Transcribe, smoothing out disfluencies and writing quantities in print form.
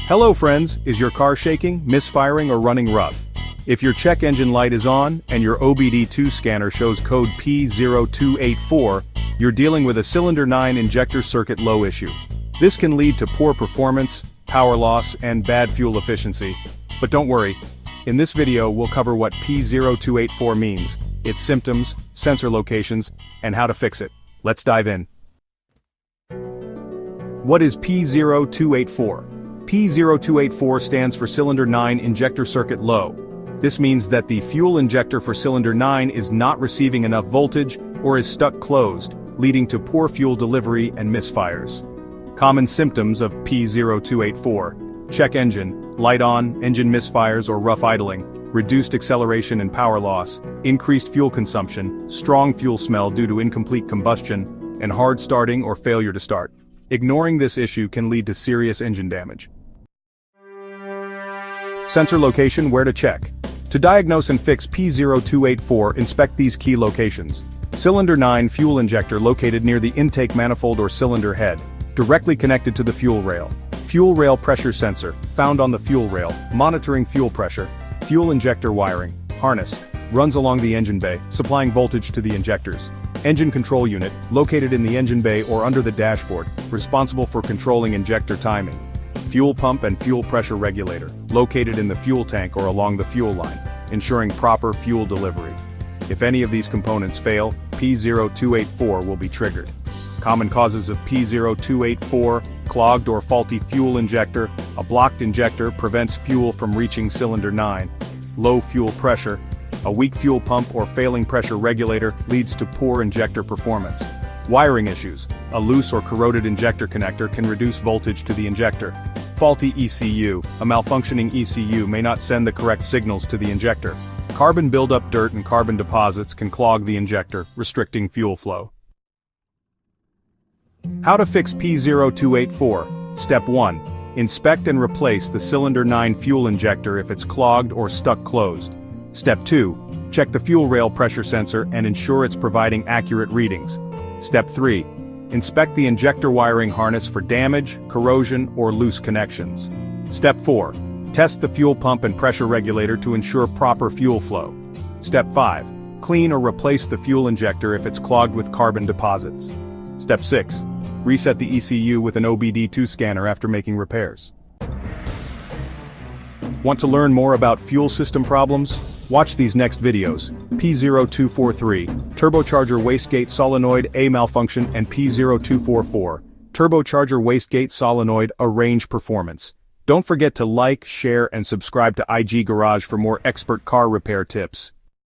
Hello friends, is your car shaking, misfiring or running rough? If your check engine light is on, and your obd2 scanner shows code P0284, you're dealing with a cylinder 9 injector circuit low issue. This can lead to poor performance, power loss, and bad fuel efficiency. But don't worry, in this video we'll cover what P0284 means, its symptoms, sensor locations, and how to fix it. Let's dive in. What is P0284? P0284 stands for cylinder 9 injector circuit low. This means that the fuel injector for cylinder 9 is not receiving enough voltage or is stuck closed, leading to poor fuel delivery and misfires. Common symptoms of P0284: check engine, light on, engine misfires or rough idling, reduced acceleration and power loss, increased fuel consumption, strong fuel smell due to incomplete combustion, and hard starting or failure to start. Ignoring this issue can lead to serious engine damage. Sensor location: where to check. To diagnose and fix P0284, inspect these key locations. Cylinder 9 fuel injector located near the intake manifold or cylinder head, directly connected to the fuel rail. Fuel rail pressure sensor, found on the fuel rail, monitoring fuel pressure. Fuel injector wiring, harness, runs along the engine bay, supplying voltage to the injectors. Engine control unit, located in the engine bay or under the dashboard, responsible for controlling injector timing. Fuel pump and fuel pressure regulator, located in the fuel tank or along the fuel line, ensuring proper fuel delivery. If any of these components fail, P0284 will be triggered. Common causes of P0284: clogged or faulty fuel injector. A blocked injector prevents fuel from reaching cylinder 9. Low fuel pressure. A weak fuel pump or failing pressure regulator leads to poor injector performance. Wiring issues. A loose or corroded injector connector can reduce voltage to the injector. Faulty ECU. A malfunctioning ECU may not send the correct signals to the injector. Carbon buildup: dirt and carbon deposits can clog the injector, restricting fuel flow. How to fix P0284. Step 1. Inspect and replace the cylinder 9 fuel injector if it's clogged or stuck closed. Step 2. Check the fuel rail pressure sensor and ensure it's providing accurate readings. Step 3. Inspect the injector wiring harness for damage, corrosion, or loose connections. Step 4. Test the fuel pump and pressure regulator to ensure proper fuel flow. Step 5. Clean or replace the fuel injector if it's clogged with carbon deposits. Step 6. Reset the ECU with an obd2 scanner after making repairs. Want to learn more about fuel system problems? Watch these next videos. P0243, turbocharger wastegate solenoid A malfunction, and P0244, turbocharger wastegate solenoid A range performance. Don't forget to like, share, and subscribe to IG Garage for more expert car repair tips.